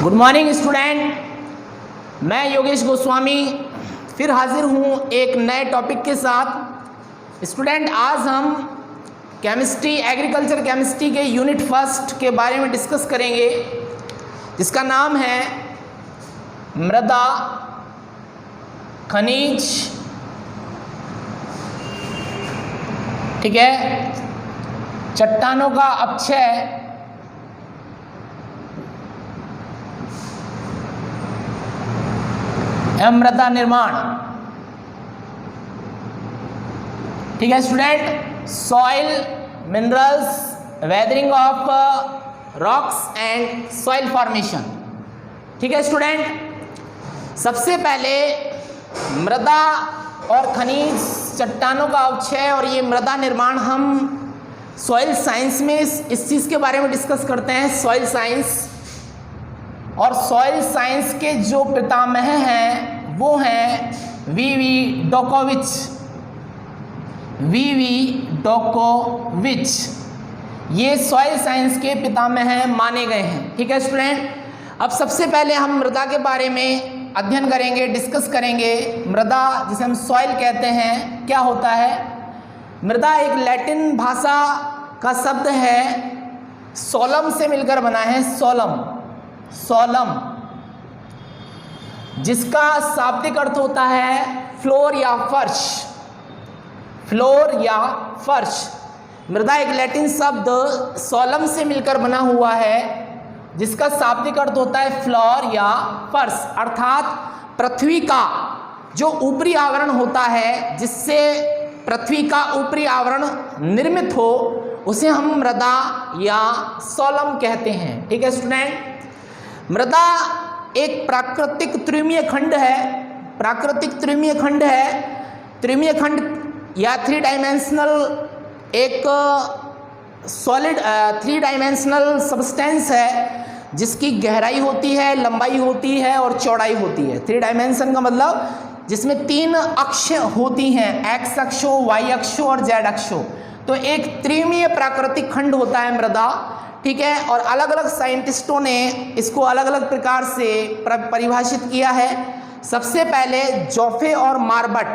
Good morning student, मैं योगेश गोस्वामी फिर हाजिर हूँ एक नए टॉपिक के साथ। स्टूडेंट, आज हम केमिस्ट्री, एग्रीकल्चर केमिस्ट्री के यूनिट फर्स्ट के बारे में डिस्कस करेंगे, जिसका नाम है मृदा, खनिज, ठीक है, चट्टानों का अपक्षय, मृदा निर्माण। ठीक है student, soil, minerals, weathering of rocks and soil formation. ठीक है स्टूडेंट, सबसे पहले मृदा और खनिज, चट्टानों का अवक्षय और ये मृदा निर्माण हम सॉइल साइंस में इस चीज़ के बारे में डिस्कस करते हैं। सॉइल साइंस, और सॉइल साइंस के जो पितामह हैं वो हैं वी डोकोविच। ये सॉइल साइंस के पितामह माने गए हैं। ठीक है स्टूडेंट, अब सबसे पहले हम मृदा के बारे में अध्ययन करेंगे, डिस्कस करेंगे। मृदा, जिसे हम सॉइल कहते हैं, क्या होता है? मृदा एक लैटिन भाषा का शब्द है, सोलम से मिलकर बना है। सोलम, जिसका शाब्दिक अर्थ होता है फ्लोर या फर्श। मृदा एक लैटिन शब्द सोलम से मिलकर बना हुआ है, जिसका शाब्दिक अर्थ होता है फ्लोर या फर्श, अर्थात पृथ्वी का जो ऊपरी आवरण होता है, जिससे पृथ्वी का ऊपरी आवरण निर्मित हो, उसे हम मृदा या सोलम कहते हैं। ठीक है स्टूडेंट, मृदा एक प्राकृतिक त्रिमीय खंड है। त्रिमीय खंड या थ्री डायमेंशनल एक सॉलिड 3 डायमेंशनल सब्सटेंस है, जिसकी गहराई होती है, लंबाई होती है और चौड़ाई होती है। 3 डायमेंशन का मतलब जिसमें 3 अक्ष होती हैं, एक्स अक्षो, वाई अक्षो और जेड अक्षो। तो एक त्रिमीय प्राकृतिक खंड होता है मृदा। ठीक है, और अलग अलग साइंटिस्टों ने इसको अलग अलग प्रकार से परिभाषित किया है। सबसे पहले जोफे और मार्बट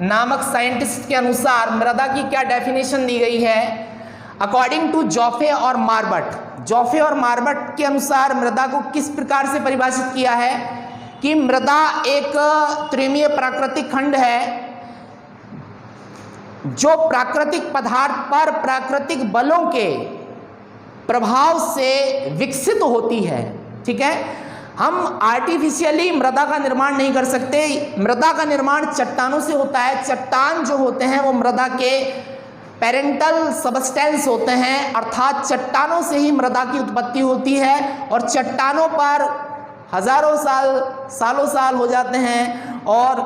नामक साइंटिस्ट के अनुसार मृदा की क्या डेफिनेशन दी गई है? अकॉर्डिंग टू जोफे और मार्बट के अनुसार मृदा को किस प्रकार से परिभाषित किया है कि मृदा एक त्रिमीय प्राकृतिक खंड है, जो प्राकृतिक पदार्थ पर प्राकृतिक बलों के प्रभाव से विकसित होती है। ठीक है, हम आर्टिफिशियली मृदा का निर्माण नहीं कर सकते। मृदा का निर्माण चट्टानों से होता है। चट्टान जो होते हैं वो मृदा के पेरेंटल सबस्टेंस होते हैं, अर्थात चट्टानों से ही मृदा की उत्पत्ति होती है। और चट्टानों पर हजारों सालों साल हो जाते हैं, और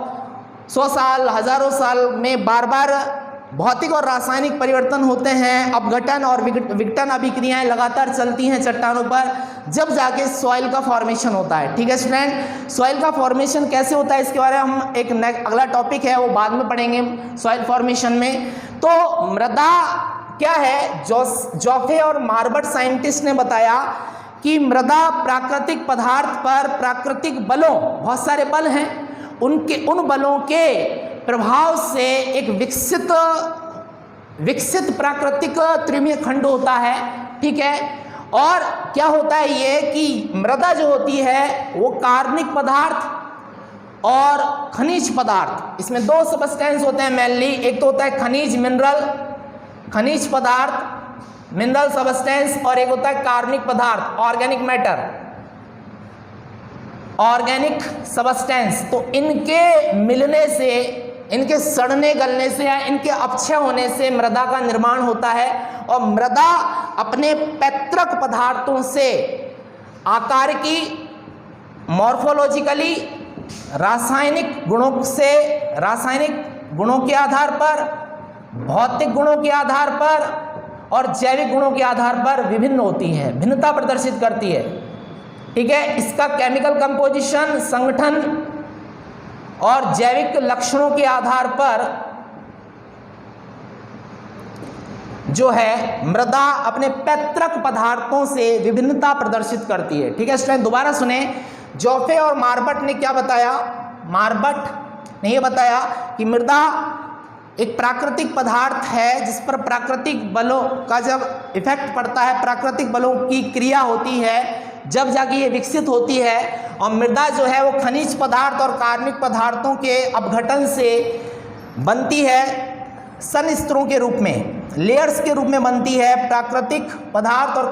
100 साल, हजारों साल में बार बार भौतिक और रासायनिक परिवर्तन होते हैं, अपघटन और विघटन अभिक्रियाएं लगातार चलती हैं चट्टानों पर, जब जाके सॉइल का फॉर्मेशन होता है। ठीक है स्टूडेंट, सॉइल का फॉर्मेशन कैसे होता है इसके बारे में हम एक अगला टॉपिक है वो बाद में पढ़ेंगे सॉइल फॉर्मेशन में। तो मृदा क्या है? जोफे और मार्बट साइंटिस्ट ने बताया कि मृदा प्राकृतिक पदार्थ पर प्राकृतिक बलों, बहुत सारे बल हैं, उन बलों के प्रभाव से एक विकसित प्राकृतिक त्रिमीय खंड होता है। ठीक है, और क्या होता है ये कि मृदा जो होती है वो कार्बनिक पदार्थ और खनिज पदार्थ, इसमें 2 सब्सटेंस होते हैं मेनली। एक तो होता है खनिज पदार्थ, मिनरल सब्सटेंस, और एक होता है कार्बनिक पदार्थ, ऑर्गेनिक सब्सटेंस। तो इनके मिलने से, इनके सड़ने गलने से या इनके अपक्षय होने से मृदा का निर्माण होता है। और मृदा अपने पैतृक पदार्थों से आकार की, मॉर्फोलॉजिकली, रासायनिक गुणों के आधार पर, भौतिक गुणों के आधार पर और जैविक गुणों के आधार पर विभिन्न होती है, भिन्नता प्रदर्शित करती है। ठीक है, इसका केमिकल कंपोजिशन, संगठन और जैविक लक्षणों के आधार पर जो है मृदा अपने पैतृक पदार्थों से विभिन्नता प्रदर्शित करती है। ठीक है स्टूडेंट, दोबारा सुने, जोफे और मार्बट ने क्या बताया? मार्बट ने ये बताया कि मृदा एक प्राकृतिक पदार्थ है जिस पर प्राकृतिक बलों का जब इफेक्ट पड़ता है, प्राकृतिक बलों की क्रिया होती है, जब जाके ये विकसित होती है। और मृदा जो है वो खनिज पदार्थ और कार्बनिक पदार्थों के अपघटन से बनती है, सन स्तरों के रूप में, लेयर्स के रूप में बनती है। प्राकृतिक पदार्थ और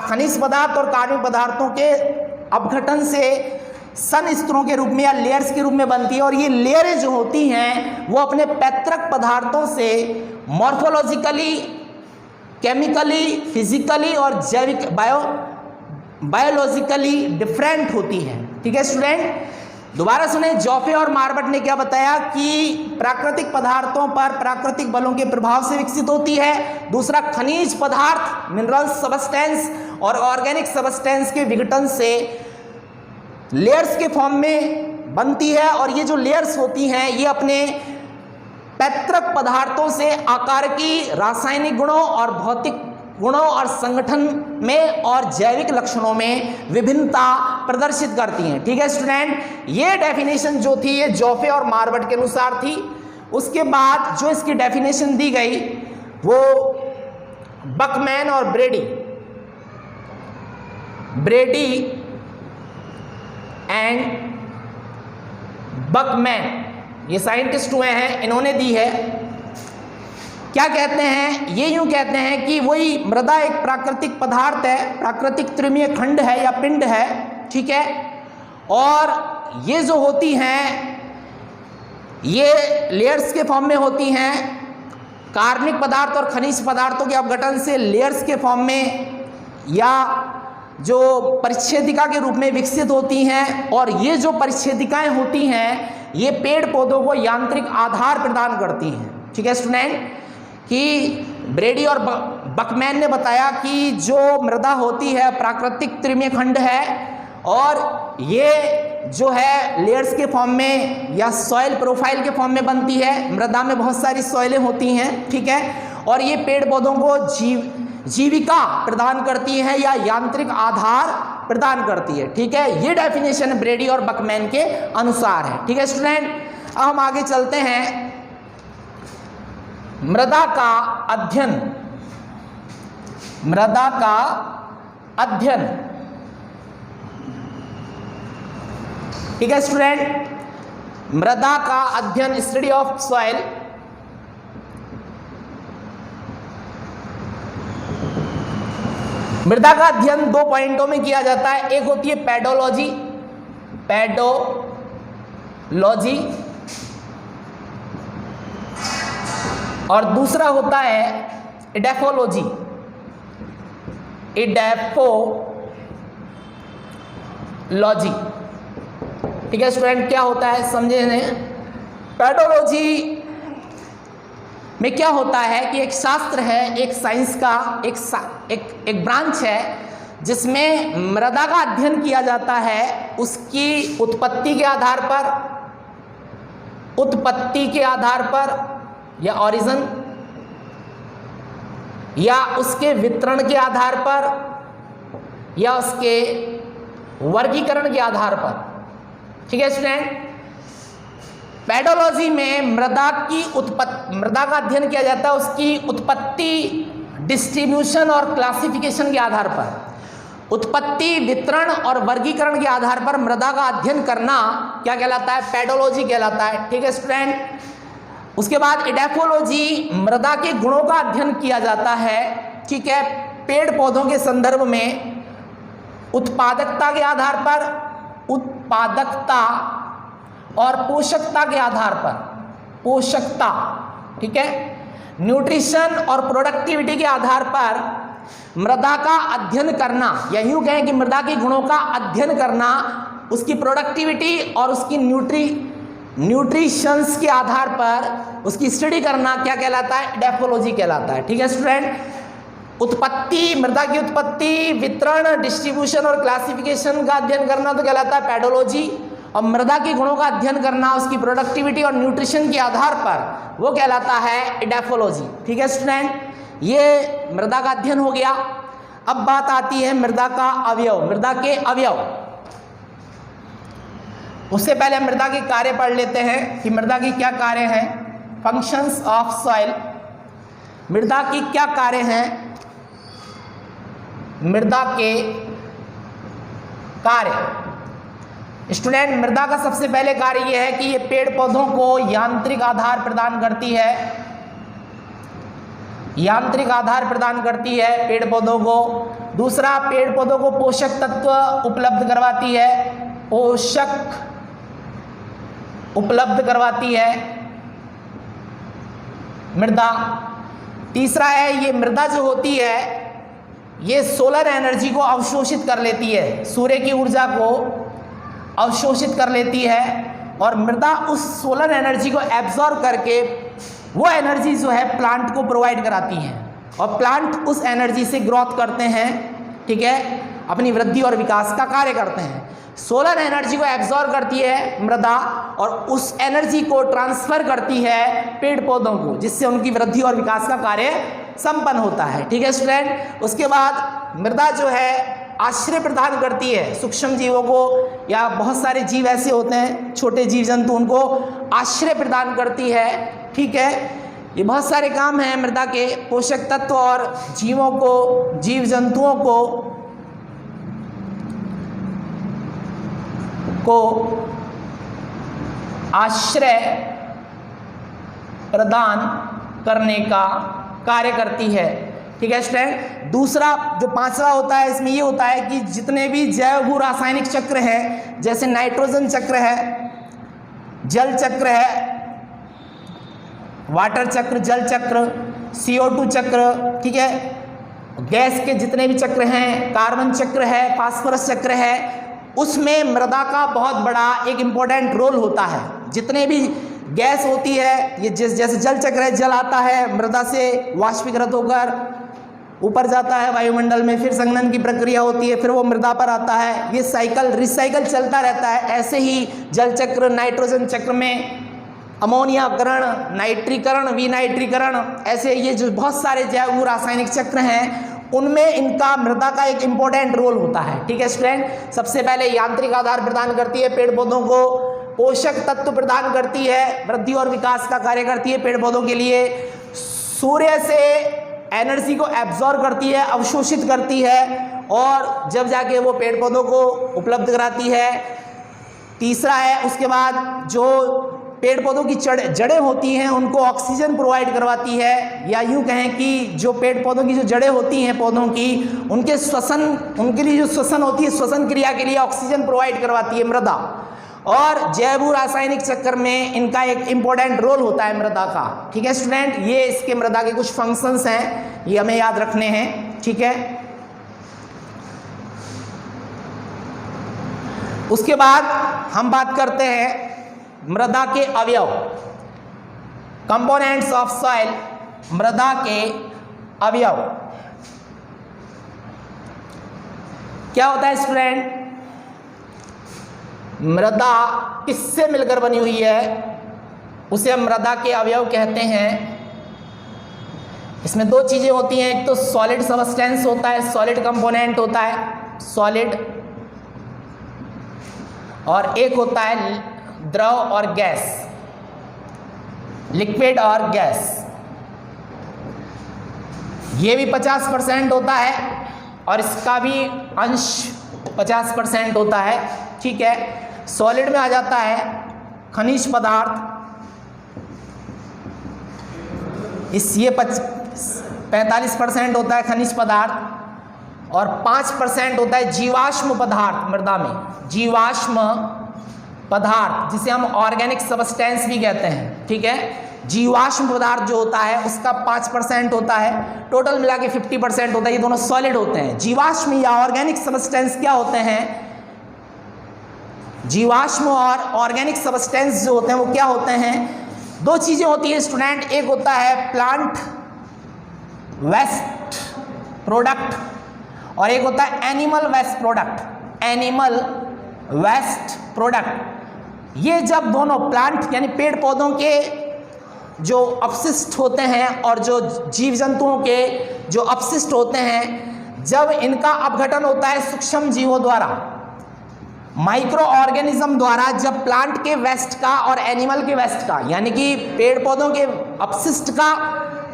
खनिज पदार्थ और कार्बनिक पदार्थों के अपघटन से सन स्तरों के रूप में या लेयर्स के रूप में बनती है। और ये लेयरें जो होती हैं वो अपने पैतृक पदार्थों से मॉर्फोलॉजिकली, केमिकली, फिजिकली और जैविक बायोलॉजिकली डिफरेंट होती है। ठीक है स्टूडेंट, दोबारा सुने, जोफे और मार्बट ने क्या बताया कि प्राकृतिक पदार्थों पर प्राकृतिक बलों के प्रभाव से विकसित होती है। दूसरा, खनिज पदार्थ, मिनरल सब्सटेंस और ऑर्गेनिक सब्सटेंस के विघटन से लेयर्स के फॉर्म में बनती है। और ये जो लेयर्स होती हैं ये अपने पैतृक पदार्थों से आकार की, रासायनिक गुणों और भौतिक गुणों और संगठन में और जैविक लक्षणों में विभिन्नता प्रदर्शित करती हैं। ठीक है स्टूडेंट, ये डेफिनेशन जो थी ये जोफे और मार्बट के अनुसार थी। उसके बाद जो इसकी डेफिनेशन दी गई वो बकमैन और ब्रेडी एंड बकमैन, ये साइंटिस्ट हुए हैं, इन्होंने दी है। क्या कहते हैं? ये यूं कहते हैं कि वही मृदा एक प्राकृतिक पदार्थ है, प्राकृतिक तृमीय खंड है या पिंड है। ठीक है, और ये जो होती हैं ये लेयर्स के फॉर्म में होती हैं, कार्बनिक पदार्थ और खनिज पदार्थों के अपघटन से लेयर्स के फॉर्म में या जो परिच्छेदिका के रूप में विकसित होती हैं। और ये जो परिच्छेदिकाएं होती हैं ये पेड़ पौधों को यांत्रिक आधार प्रदान करती हैं। ठीक है स्टूडेंट, कि ब्रेडी और बकमैन ने बताया कि जो मृदा होती है प्राकृतिक तृमीय खंड है और ये जो है लेयर्स के फॉर्म में या सॉइल प्रोफाइल के फॉर्म में बनती है। मृदा में बहुत सारी सॉइलें होती हैं। ठीक है, और ये पेड़ पौधों को जीविका प्रदान करती है या यांत्रिक आधार प्रदान करती है। ठीक है, ये डेफिनेशन ब्रेडी और बकमैन के अनुसार है। ठीक है स्टूडेंट, अब हम आगे चलते हैं। मृदा का अध्ययन, मृदा का अध्ययन। ठीक है स्टूडेंट, मृदा का अध्ययन, स्टडी ऑफ सॉइल। मृदा का अध्ययन दो पॉइंटों में किया जाता है। एक होती है पेडोलॉजी, और दूसरा होता है इडेफोलॉजी, ठीक है स्टूडेंट, क्या होता है समझे नहीं? पेडोलॉजी में क्या होता है कि एक शास्त्र है, एक साइंस का एक ब्रांच है जिसमें मृदा का अध्ययन किया जाता है उसकी उत्पत्ति के आधार पर या ओरिजिन या उसके वितरण के आधार पर या उसके वर्गीकरण के आधार पर। ठीक है स्टूडेंट, पेडोलॉजी में मृदा का अध्ययन किया जाता है उसकी उत्पत्ति, डिस्ट्रीब्यूशन और क्लासिफिकेशन के आधार पर। उत्पत्ति, वितरण और वर्गीकरण के आधार पर मृदा का अध्ययन करना क्या कहलाता है? पेडोलॉजी कहलाता है। ठीक है स्टूडेंट, उसके बाद इडेफोलॉजी, मृदा के गुणों का अध्ययन किया जाता है। ठीक है, पेड़ पौधों के संदर्भ में उत्पादकता के आधार पर, उत्पादकता और पोषकता के आधार पर, पोषकता, ठीक है, न्यूट्रिशन और प्रोडक्टिविटी के आधार पर मृदा का अध्ययन करना, या यूं कहें कि मृदा के गुणों का अध्ययन करना, उसकी प्रोडक्टिविटी और उसकी न्यूट्रिशंस के आधार पर उसकी स्टडी करना क्या कहलाता है? इडेफोलॉजी कहलाता है। ठीक है स्टूडेंट, उत्पत्ति, मृदा की उत्पत्ति, वितरण, डिस्ट्रीब्यूशन और क्लासिफिकेशन का अध्ययन करना तो कहलाता है पेडोलॉजी, और मृदा के गुणों का अध्ययन करना उसकी प्रोडक्टिविटी और न्यूट्रिशन के आधार पर वो कहलाता है इडेफोलॉजी। ठीक है स्टूडेंट, ये मृदा का अध्ययन हो गया। अब बात आती है मृदा का अवयव, मृदा के अवयव। उससे पहले हम मृदा के कार्य पढ़ लेते हैं कि मृदा के क्या कार्य हैं। फंक्शंस ऑफ सॉइल, मृदा के क्या कार्य हैं, मृदा के कार्य। स्टूडेंट, मृदा का सबसे पहले कार्य यह है कि ये पेड़ पौधों को यांत्रिक आधार प्रदान करती है, यांत्रिक आधार प्रदान करती है पेड़ पौधों को। दूसरा, पेड़ पौधों को पोषक तत्व उपलब्ध करवाती है, पोषक उपलब्ध करवाती है मृदा। तीसरा है, ये मृदा जो होती है ये सोलर एनर्जी को अवशोषित कर लेती है, सूर्य की ऊर्जा को अवशोषित कर लेती है और मृदा उस सोलर एनर्जी को एब्जॉर्ब करके वो एनर्जी जो है प्लांट को प्रोवाइड कराती है और प्लांट उस एनर्जी से ग्रोथ करते हैं, ठीक है, अपनी वृद्धि और विकास का कार्य करते हैं। सोलर एनर्जी को एब्जॉर्ब करती है मृदा और उस एनर्जी को ट्रांसफर करती है पेड़ पौधों को, जिससे उनकी वृद्धि और विकास का कार्य संपन्न होता है, ठीक है स्टूडेंट। उसके बाद मृदा जो है आश्रय प्रदान करती है सूक्ष्म जीवों को, या बहुत सारे जीव ऐसे होते हैं छोटे जीव जंतु, उनको आश्रय प्रदान करती है, ठीक है। ये बहुत सारे काम हैं मृदा के, पोषक तत्व और जीवों को, जीव जंतुओं को आश्रय प्रदान करने का कार्य करती है, ठीक है स्टूडेंट। दूसरा जो पांचवा होता है इसमें ये होता है कि जितने भी जैव भू रासायनिक चक्र हैं, जैसे नाइट्रोजन चक्र है, जल चक्र है, वाटर चक्र, जल चक्र, CO2 चक्र, ठीक है, गैस के जितने भी चक्र हैं, कार्बन चक्र है, फास्फोरस चक्र है, उसमें मृदा का बहुत बड़ा एक इम्पोर्टेंट रोल होता है। जितने भी गैस होती है, ये जैसे जल चक्र है, जल आता है मृदा से वाष्पीकृत होकर ऊपर जाता है वायुमंडल में, फिर संघनन की प्रक्रिया होती है, फिर वो मृदा पर आता है, ये साइकिल रिसाइकल चलता रहता है। ऐसे ही जल चक्र, नाइट्रोजन चक्र में अमोनियाकरण, नाइट्रीकरण, विनाइट्रीकरण, ऐसे ये जो बहुत सारे जैव रासायनिक चक्र हैं उनमें इनका मृदा का एक इम्पोर्टेंट रोल होता है, ठीक है स्टूडेंट। सबसे पहले यांत्रिक आधार प्रदान करती है पेड़ पौधों को, पोषक तत्व प्रदान करती है, वृद्धि और विकास का कार्य करती है पेड़ पौधों के लिए, सूर्य से एनर्जी को एब्जॉर्ब करती है, अवशोषित करती है और जब जाके वो पेड़ पौधों को उपलब्ध कराती है। तीसरा है, उसके बाद जो पेड़ पौधों की जड़ें होती हैं उनको ऑक्सीजन प्रोवाइड करवाती है, या यूँ कहें कि जो पेड़ पौधों की जो जड़ें होती हैं पौधों की, उनके श्वसन, उनके लिए जो श्वसन होती है, श्वसन क्रिया के लिए ऑक्सीजन प्रोवाइड करवाती है मृदा। और जैव रासायनिक चक्र में इनका एक इम्पोर्टेंट रोल होता है मृदा का, ठीक है स्टूडेंट। ये इसके मृदा के कुछ फंक्शंस हैं, ये हमें याद रखने हैं, ठीक है। उसके बाद हम बात करते हैं मृदा के अवयव, कंपोनेंट्स ऑफ सॉइल, मृदा के अवयव क्या होता है स्टूडेंट। मृदा किससे मिलकर बनी हुई है उसे हम मृदा के अवयव कहते हैं। इसमें दो चीजें होती हैं, एक तो सॉलिड सबस्टेंस होता है, सॉलिड कंपोनेंट होता है सॉलिड, और एक होता है द्रव और गैस, लिक्विड और गैस। ये भी 50% होता है और इसका भी अंश 50% होता है, ठीक है। सॉलिड में आ जाता है खनिज पदार्थ, ये 45% होता है खनिज पदार्थ और 5% होता है जीवाश्म पदार्थ मृदा में, जीवाश्म पदार्थ जिसे हम ऑर्गेनिक सबस्टेंस भी कहते हैं, ठीक है। जीवाश्म पदार्थ जो होता है उसका 5% होता है, टोटल मिला के 50% होता है। ये दोनों सॉलिड होते हैं। जीवाश्म या ऑर्गेनिक सबस्टेंस क्या होते हैं, जीवाश्म और ऑर्गेनिक सबस्टेंस जो होते हैं वो क्या होते हैं, दो चीजें होती है स्टूडेंट, एक होता है प्लांट वेस्ट प्रोडक्ट और एक होता है animal waste product, animal waste product. ये जब दोनों प्लांट यानी पेड़ पौधों के जो अपशिष्ट होते हैं और जो जीव जंतुओं के जो अपशिष्ट होते हैं, जब इनका अपघटन होता है सूक्ष्म जीवों द्वारा, माइक्रो ऑर्गेनिज्म द्वारा, जब प्लांट के वेस्ट का और एनिमल के वेस्ट का, यानी कि पेड़ पौधों के अपशिष्ट का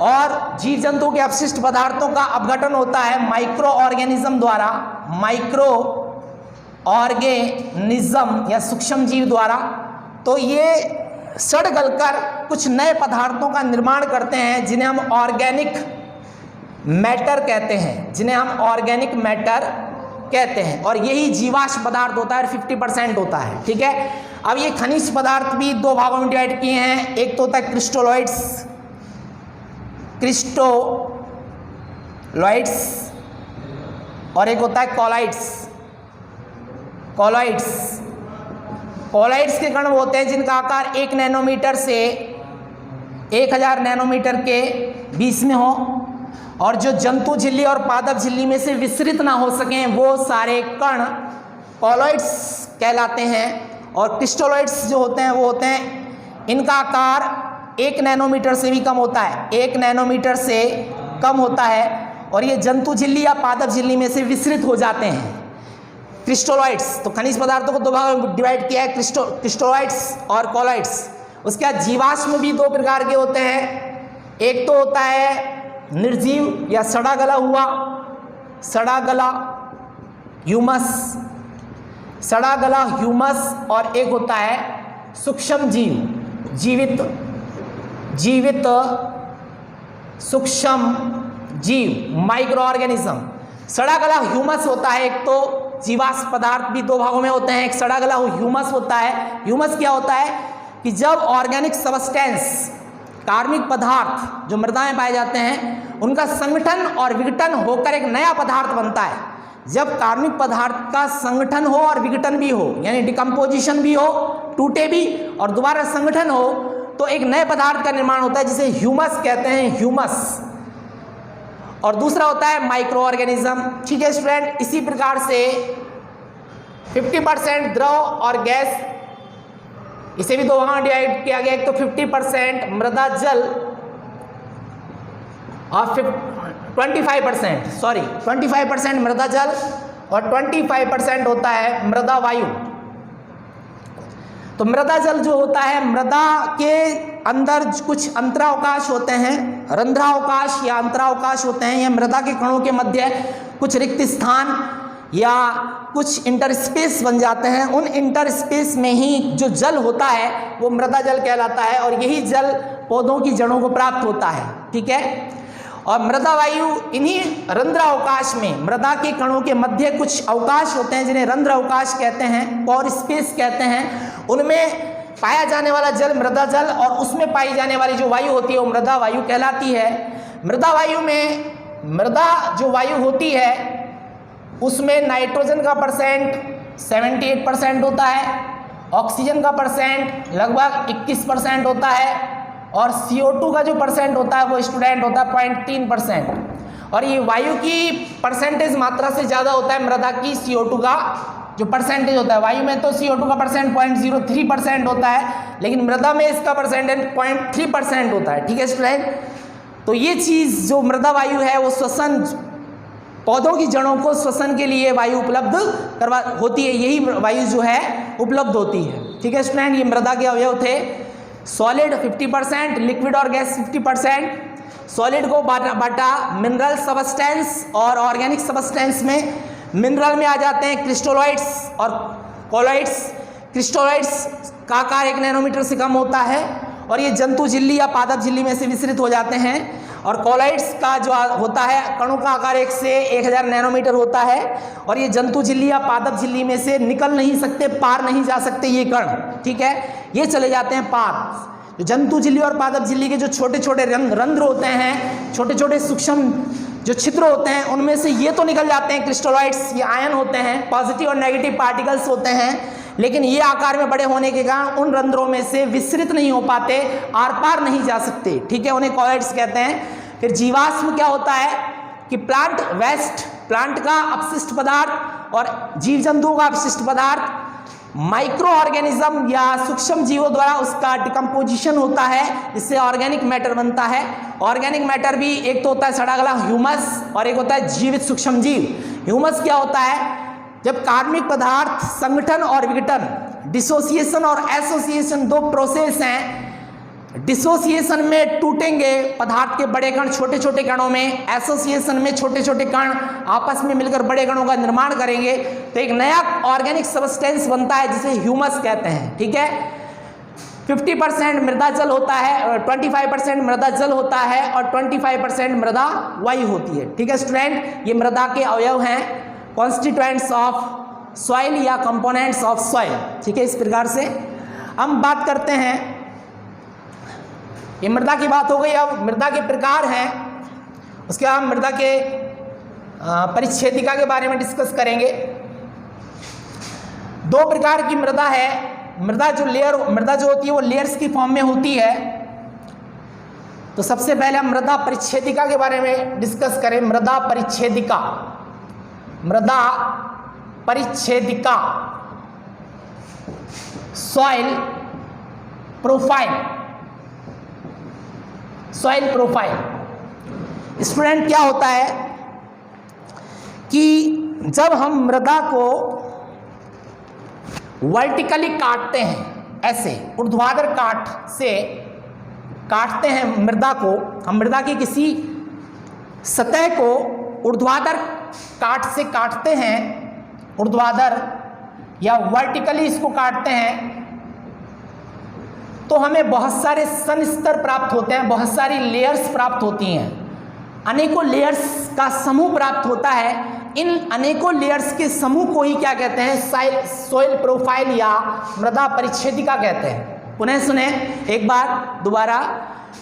और जीव जंतुओं के अपशिष्ट पदार्थों का अपघटन होता है माइक्रो ऑर्गेनिज्म द्वारा, माइक्रो ऑर्गेनिज्म या सूक्ष्म जीव द्वारा, तो ये सड़ गलकर कुछ नए पदार्थों का निर्माण करते हैं जिन्हें हम ऑर्गेनिक मैटर कहते हैं, जिन्हें हम ऑर्गेनिक मैटर कहते हैं। और यही जीवाश्म पदार्थ होता है, 50% होता है। ठीक है, अब ये खनिज पदार्थ भी दो भागों में डिवाइड किए हैं। एक तो होता है क्रिस्टोलॉइड्स, और एक होता है कॉलॉइड्स। कॉलॉइड्स के कण वो होते हैं जिनका आकार 1 नैनोमीटर से 1000 नैनोमीटर के बीच में हो, और जो जंतु झिल्ली और पादप झिल्ली में से विसरित ना हो सकें, वो सारे कण कॉलॉइड्स कहलाते हैं। और क्रिस्टोलॉइड्स जो होते हैं वो होते हैं, इनका आकार 1 नैनोमीटर से भी कम होता है, 1 नैनोमीटर से कम होता है, और ये जंतु झिल्ली या पादप झिल्ली में से विसरित हो जाते हैं। क्रिस्टोलॉइड्स, तो खनिज पदार्थों को दो भागों में डिवाइड किया है, क्रिस्टोलॉइड्स और कॉलॉइड्स। उसके बाद जीवाश्म भी दो प्रकार के होते हैं। एक तो होता है निर्जीव या सड़ा गला हुआ, सड़ा गला ह्यूमस, और एक होता है सूक्ष्म जीव, जीवित सूक्ष्म जीव, माइक्रो ऑर्गेनिज्म। सड़ा गला ह्यूमस होता है, एक तो जीवाश्म पदार्थ भी दो भागों में होते हैं, एक सड़ा गला ह्यूमस होता है। ह्यूमस क्या होता है कि जब ऑर्गेनिक सबस्टेंस, कार्बनिक पदार्थ जो मृदा में पाए जाते हैं, उनका संगठन और विघटन होकर एक नया पदार्थ बनता है। जब कार्बनिक पदार्थ का संगठन हो और विघटन भी हो, यानी डिकम्पोजिशन भी हो, टूटे भी और दोबारा संगठन हो, तो एक नए पदार्थ का निर्माण होता है जिसे ह्यूमस कहते हैं, ह्यूमस। और दूसरा होता है माइक्रो ऑर्गेनिज्म। ठीक है स्टूडेंट, इसी प्रकार से 50% द्रव और गैस, इसे भी दो भागों में डिवाइड किया गया। एक तो 50% मृदा जल और 25% मृदा जल और 25% होता है मृदा वायु। तो मृदा जल जो होता है, मृदा के अंदर कुछ अंतरावकाश होते हैं, रंध्रावकाश या अंतरावकाश होते हैं, या मृदा के कणों के मध्य कुछ रिक्त स्थान या कुछ इंटरस्पेस बन जाते हैं। उन इंटरस्पेस में ही जो जल होता है वो मृदा जल कहलाता है, और यही जल पौधों की जड़ों को प्राप्त होता है। ठीक है, और मृदा वायु इन्हीं रंध्रावकाश में, मृदा के कणों के मध्य कुछ अवकाश होते हैं जिन्हें रंध्र अवकाश कहते हैं, पोर स्पेस कहते हैं। उनमें पाया जाने वाला जल मृदा जल, और उसमें पाई जाने वाली जो वायु होती है वो मृदा वायु कहलाती है। मृदा वायु में, मृदा जो वायु होती है उसमें नाइट्रोजन का परसेंट 78% होता है, ऑक्सीजन का परसेंट लगभग 21% होता है, और CO2 का जो परसेंट होता है वो स्टूडेंट होता है 0.3%। और ये वायु की परसेंटेज मात्रा से ज़्यादा होता है मृदा की CO2 का जो परसेंटेज होता है। वायु में तो CO2 का परसेंट 0.03% होता है, लेकिन मृदा में इसका परसेंटेज 0.3% होता है। ठीक है स्टूडेंट, तो ये चीज़ जो मृदा वायु है वो श्वसन, पौधों की जड़ों को श्वसन के लिए वायु उपलब्ध होती है, यही वायु जो है उपलब्ध होती है। ठीक है स्टूडेंट, ये मृदा के अवयव थे। सॉलिड 50%, लिक्विड और गैस 50%। सॉलिड को बांटा मिनरल सबस्टेंस और ऑर्गेनिक सबस्टेंस में। मिनरल में आ जाते हैं क्रिस्टोलॉइड्स और कॉलॉइड्स। क्रिस्टोलॉइड्स का आकार 1 नैनोमीटर से कम होता है, और ये जंतु झिल्ली या पादप झिल्ली में से विसरित हो जाते हैं। और कॉलॉइड्स का जो होता है, कणों का आकार 1 से 1000 नैनोमीटर होता है, और ये जंतु झिल्ली या पादप झिल्ली में से निकल नहीं सकते, पार नहीं जा सकते ये कण। ठीक है, ये चले जाते हैं पार। जो जंतु झिल्ली और पादप झिल्ली के जो छोटे छोटे रंध्र होते हैं, छोटे छोटे सूक्ष्म जो छिद्र होते हैं, उनमें से ये तो निकल जाते हैं क्रिस्टोलॉइड्स, ये आयन होते हैं, पॉजिटिव और नेगेटिव पार्टिकल्स होते हैं, लेकिन ये आकार में बड़े होने के कारण उन रंध्रों में से विसरित नहीं हो पाते, आर पार नहीं जा सकते। ठीक है, उन्हें कॉलॉइड्स कहते हैं। फिर जीवाश्म क्या होता है कि प्लांट वेस्ट, प्लांट का अपशिष्ट पदार्थ और जीव जंतुओं का अपशिष्ट पदार्थ माइक्रो ऑर्गेनिज्म या सूक्ष्म जीवों द्वारा उसका डिकम्पोजिशन होता है, जिससे ऑर्गेनिक मैटर बनता है। ऑर्गेनिक मैटर भी एक तो होता है सड़ा गला ह्यूमस और एक होता है जीवित सूक्ष्म जीव। ह्यूमस क्या होता है? जब कार्बनिक पदार्थ संगठन और विघटन, डिसोसिएशन और एसोसिएशन दो प्रोसेस हैं। डिसोसिएशन में टूटेंगे पदार्थ के बड़े कण छोटे छोटे कणों में, एसोसिएशन में छोटे छोटे कण आपस में मिलकर बड़े कणों का निर्माण करेंगे, तो एक नया ऑर्गेनिक सबस्टेंस बनता है जिसे ह्यूमस कहते हैं। ठीक है, 50% मृदा जल होता है, 25% मृदा जल होता है और 25% मृदा वायु होती है। ठीक है स्टूडेंट, ये मृदा के अवयव हैं, कॉन्स्टिट्यूएंट्स ऑफ सॉइल या कंपोनेंट्स ऑफ सॉइल। ठीक है, इस प्रकार से हम बात करते हैं। ये मृदा की बात हो गई। अब मृदा के प्रकार हैं, उसके बाद हम मृदा के परिच्छेदिका के बारे में डिस्कस करेंगे। दो प्रकार की मृदा है। मृदा जो होती है वो लेयर्स की फॉर्म में होती है। तो सबसे पहले हम मृदा परिच्छेदिका के बारे में डिस्कस करें। मृदा परिच्छेदिका, मृदा परिच्छेदिका, soil profile, soil profile. Student क्या होता है कि जब हम मृदा को वर्टिकली काटते हैं, ऐसे ऊर्ध्वाधर काट से काटते हैं मृदा को, हम मृदा की किसी सतह को ऊर्ध्वाधर काट से काटते हैं, ऊर्ध्वाधर या वर्टिकली इसको काटते हैं, तो हमें बहुत सारे सन स्तर प्राप्त होते हैं, बहुत सारी लेयर्स प्राप्त होती हैं, अनेकों लेयर्स का समूह प्राप्त होता है। इन अनेकों लेयर्स के समूह को ही क्या कहते हैं? सॉइल प्रोफाइल या मृदा परिच्छेदिका कहते हैं। पुनः सुने एक बार दोबारा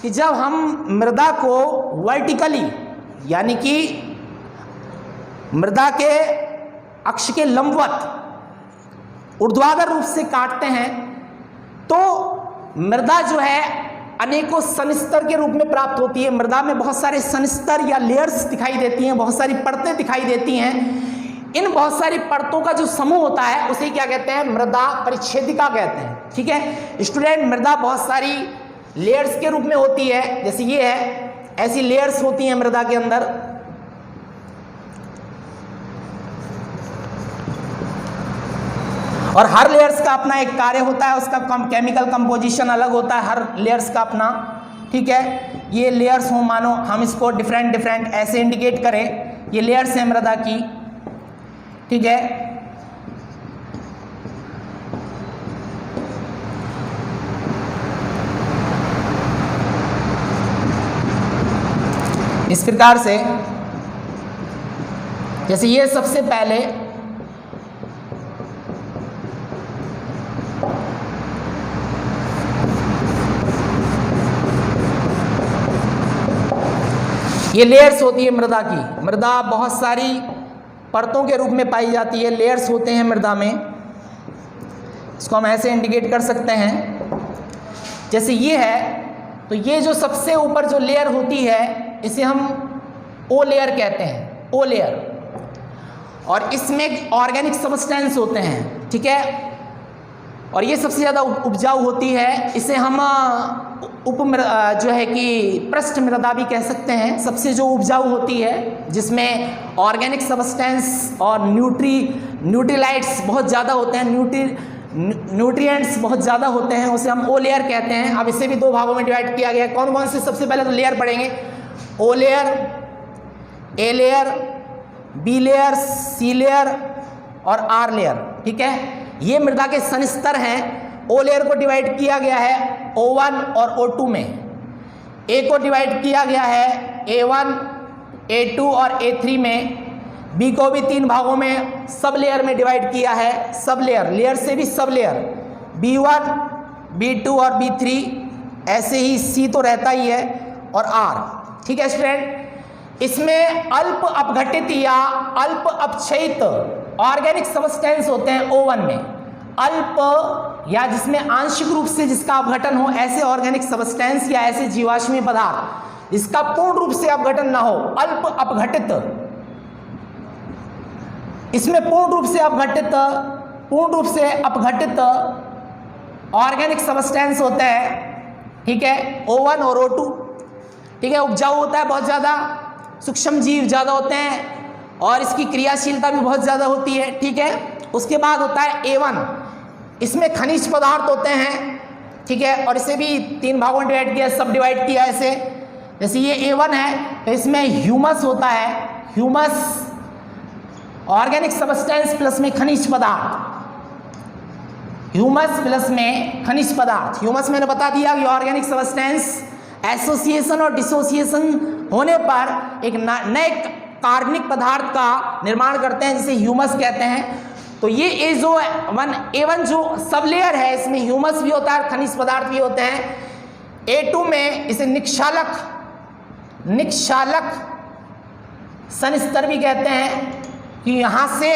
कि जब हम मृदा को वर्टिकली यानी कि मृदा के अक्ष के लंबवत ऊर्ध्वाधर रूप से काटते हैं, तो मृदा जो है अनेकों सनस्तर के रूप में प्राप्त होती है। मृदा में बहुत सारे सनस्तर या लेयर्स दिखाई देती हैं, बहुत सारी परतें दिखाई देती हैं। इन बहुत सारी परतों का जो समूह होता है उसे क्या कहते हैं? मृदा परिच्छेदिका कहते हैं। ठीक है स्टूडेंट, मृदा बहुत सारी लेयर्स के रूप में होती है, जैसे ये है, ऐसी लेयर्स होती हैं मृदा के अंदर। और हर लेयर्स का अपना एक कार्य होता है, उसका केमिकल कंपोजिशन अलग होता है हर लेयर्स का अपना। ठीक है, ये लेयर्स हो, मानो हम इसको डिफरेंट ऐसे इंडिकेट करें, ये लेयर्स हैं मृदा की। ठीक है, इस प्रकार से, जैसे ये सबसे पहले ये लेयर्स होती है मृदा की। मृदा बहुत सारी परतों के रूप में पाई जाती है, लेयर्स होते हैं मृदा में। इसको हम ऐसे इंडिकेट कर सकते हैं, जैसे ये है, तो ये जो सबसे ऊपर जो लेयर होती है इसे हम ओ लेयर कहते हैं, ओ लेयर। और इसमें ऑर्गेनिक सबस्टेंस होते हैं। ठीक है, और ये सबसे ज़्यादा उपजाऊ होती है। इसे हम जो है कि पृष्ठ मृदा भी कह सकते हैं, सबसे जो उपजाऊ होती है, जिसमें ऑर्गेनिक सबस्टेंस और न्यूट्रीलाइट्स बहुत ज़्यादा होते हैं, न्यूट्रिएंट्स बहुत ज़्यादा होते हैं, उसे हम ओ लेयर कहते हैं। अब इसे भी दो भागों में डिवाइड किया गया है। कौन कौन से? सबसे पहले तो लेयर पढ़ेंगे, O layer, A layer, B layer, C layer और आर लेयर। ठीक है, ये मृदा के सनस्तर हैं। ओ लेयर को डिवाइड किया गया है O1 और O2 में, ए को डिवाइड किया गया है A1, A2 और A3 में, बी को भी तीन भागों में सब लेयर में डिवाइड किया है। सब लेयर, लेयर से भी सब लेयर, B1, B2 और B3, ऐसे ही C तो रहता ही है और R। ठीक है स्टूडेंट, इसमें अल्प अपघटित या अल्प अपक्षयित ऑर्गेनिक सबस्टेंस होते हैं O1 में। अल्प या जिसमें आंशिक रूप से जिसका अपघटन हो, ऐसे ऑर्गेनिक सबस्टेंस या ऐसे जीवाश्मीय पदार्थ जिसका पूर्ण रूप से अपघटन ना हो, अल्प अपघटित। इसमें पूर्ण रूप से अपघटित पूर्ण रूप से अपघटित ऑर्गेनिक सब्सटेंस होते हैं, ठीक है, O1 और O2, ठीक है। उपजाऊ होता है बहुत ज़्यादा, सूक्ष्म जीव ज़्यादा होते हैं और इसकी क्रियाशीलता भी बहुत ज़्यादा होती है, ठीक है। उसके बाद होता है A1, इसमें खनिज पदार्थ होते हैं, ठीक है, और इसे भी 3 भागों में डिवाइड किया, सब डिवाइड किया ऐसे। जैसे ये A1 है तो इसमें ह्यूमस होता है, ह्यूमस ऑर्गेनिक सब्सटेंस प्लस में खनिज पदार्थ, ह्यूमस प्लस में खनिज पदार्थ। ह्यूमस मैंने बता दिया कि ऑर्गेनिक सब्सटेंस एसोसिएशन और डिसोसिएशन होने पर एक नए कार्बनिक पदार्थ का निर्माण करते हैं, जिसे ह्यूमस कहते हैं। तो ये A1 जो सब लेयर है, इसमें ह्यूमस भी होता है, खनिज पदार्थ भी होते हैं। A2 में इसे निक्षालक सनस्तर भी कहते हैं, कि यहाँ से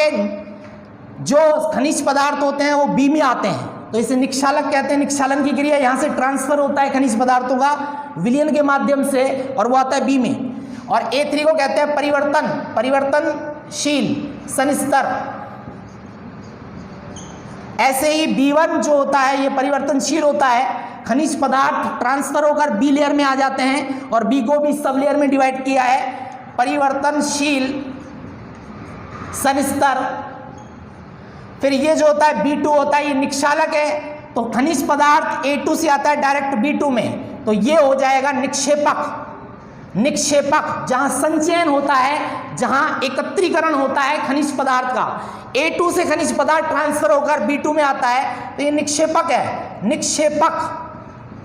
जो खनिज पदार्थ होते हैं वो B में आते हैं, तो इसे निक्षालक कहते हैं। निक्षालन की क्रिया यहाँ से ट्रांसफर होता है खनिज पदार्थों का विलयन के माध्यम से, और वो आता है B में। और A3 को कहते हैं परिवर्तनशील सनस्तर। ऐसे ही B1 जो होता है ये परिवर्तनशील होता है, खनिज पदार्थ ट्रांसफर होकर B लेयर में आ जाते हैं, और B को भी सब लेयर में डिवाइड किया है, परिवर्तनशील सनस्तर। फिर ये जो होता है B2 होता है, ये निक्षालक है, तो खनिज पदार्थ A2 से आता है डायरेक्ट B2 में, तो ये हो जाएगा निक्षेपक। जहां संचयन होता है, जहां एकत्रीकरण होता है खनिज पदार्थ का, A2 से खनिज पदार्थ ट्रांसफर होकर B2 में आता है, तो ये निक्षेपक है। निक्षेपक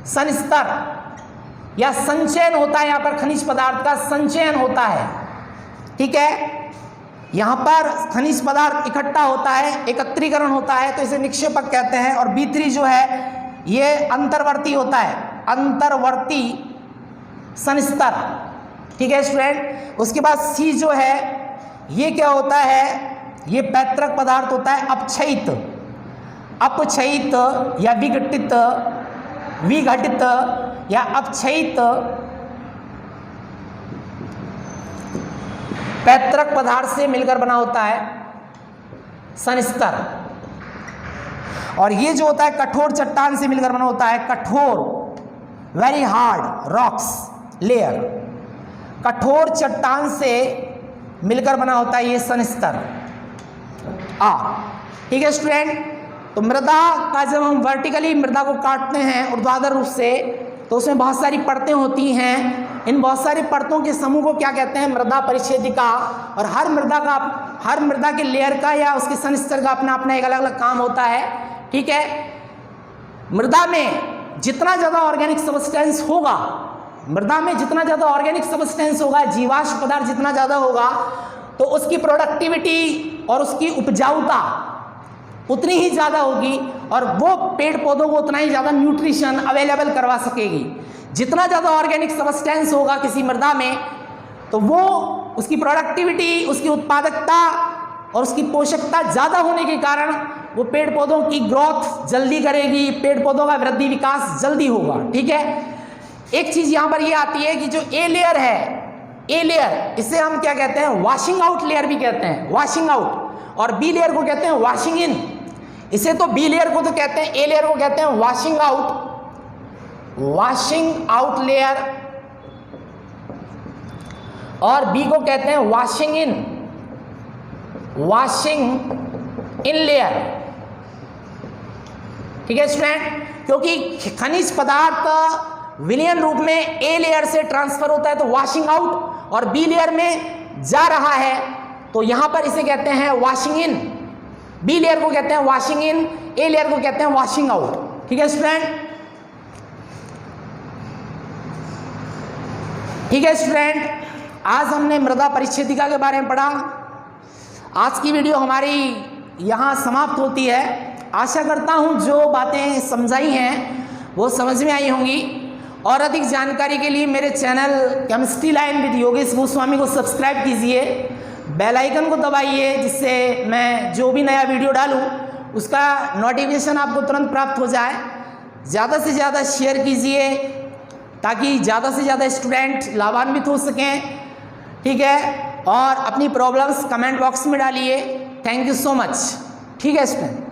सनस्तर या संचयन होता है, यहां पर खनिज पदार्थ का संचयन होता है, ठीक है। यहाँ पर खनिज पदार्थ इकट्ठा होता है, एकत्रीकरण होता है, तो इसे निक्षेपक कहते हैं। और B3 जो है ये अंतर्वर्ती होता है, अंतर्वर्ती सनस्तर, ठीक है स्टूडेंट। उसके बाद C जो है ये क्या होता है, ये पैतृक पदार्थ होता है, अपक्षयित या विघटित या अपक्षयित पैतृक पदार्थ से मिलकर बना होता है सनस्तर। और ये जो होता है कठोर चट्टान से मिलकर बना होता है, कठोर वेरी हार्ड रॉक्स लेयर, कठोर चट्टान से मिलकर बना होता है ये सनस्तर। ठीक है स्टूडेंट। तो मृदा का जब हम वर्टिकली मृदा को काटते हैं ऊर्ध्वाधर रूप से, तो उसमें बहुत सारी परतें होती हैं। इन बहुत सारी परतों के समूह को क्या कहते हैं, मृदा परिच्छेदिका। और हर मृदा के लेयर का या उसके सनस्तर का अपना अपना एक अलग अलग काम होता है, ठीक है। मृदा में जितना ज़्यादा ऑर्गेनिक सब्सटेंस होगा, जीवाश्म पदार्थ जितना ज़्यादा होगा, तो उसकी प्रोडक्टिविटी और उसकी उपजाऊता उतनी ही ज़्यादा होगी, और वो पेड़ पौधों को उतना ही ज़्यादा न्यूट्रिशन अवेलेबल करवा सकेगी। जितना ज़्यादा ऑर्गेनिक सब्सटेंस होगा किसी मृदा में, तो वो उसकी प्रोडक्टिविटी, उसकी उत्पादकता और उसकी पोषकता ज़्यादा होने के कारण वो पेड़ पौधों की ग्रोथ जल्दी करेगी, पेड़ पौधों का वृद्धि विकास जल्दी होगा, ठीक है। एक चीज़ यहाँ पर ये आती है कि जो ए लेयर है, ए लेयर, इसे हम क्या कहते हैं, वॉशिंग आउट लेयर भी कहते हैं, वॉशिंग आउट। और बी लेयर को कहते हैं वॉशिंग इन। इसे तो बी लेयर को तो कहते हैं, ए लेयर को कहते हैं वॉशिंग आउट लेयर, और बी को कहते हैं वॉशिंग इन लेयर, ठीक है स्टूडेंट। क्योंकि खनिज पदार्थ विलयन रूप में ए लेयर से ट्रांसफर होता है तो वॉशिंग आउट, और बी लेयर में जा रहा है तो यहां पर इसे कहते हैं वॉशिंग इन। बी लेयर को कहते हैं वॉशिंग इन, ए लेयर को कहते हैं वॉशिंग आउट, ठीक है स्टूडेंट। ठीक है स्टूडेंट, आज हमने मृदा परिच्छेदिका के बारे में पढ़ा। आज की वीडियो हमारी यहाँ समाप्त होती है। आशा करता हूँ जो बातें समझाई हैं वो समझ में आई होंगी, और अधिक जानकारी के लिए मेरे channel chemistry line with Yogesh Goswami को सब्सक्राइब कीजिए, बेल आइकन को दबाइए, जिससे मैं जो भी नया वीडियो डालूं उसका नोटिफिकेशन आपको तुरंत प्राप्त हो जाए। ज़्यादा से ज़्यादा शेयर कीजिए ताकि ज़्यादा से ज़्यादा स्टूडेंट लाभान्वित हो सकें, ठीक है। और अपनी प्रॉब्लम्स कमेंट बॉक्स में डालिए। थैंक यू सो मच, ठीक है स्टूडेंट।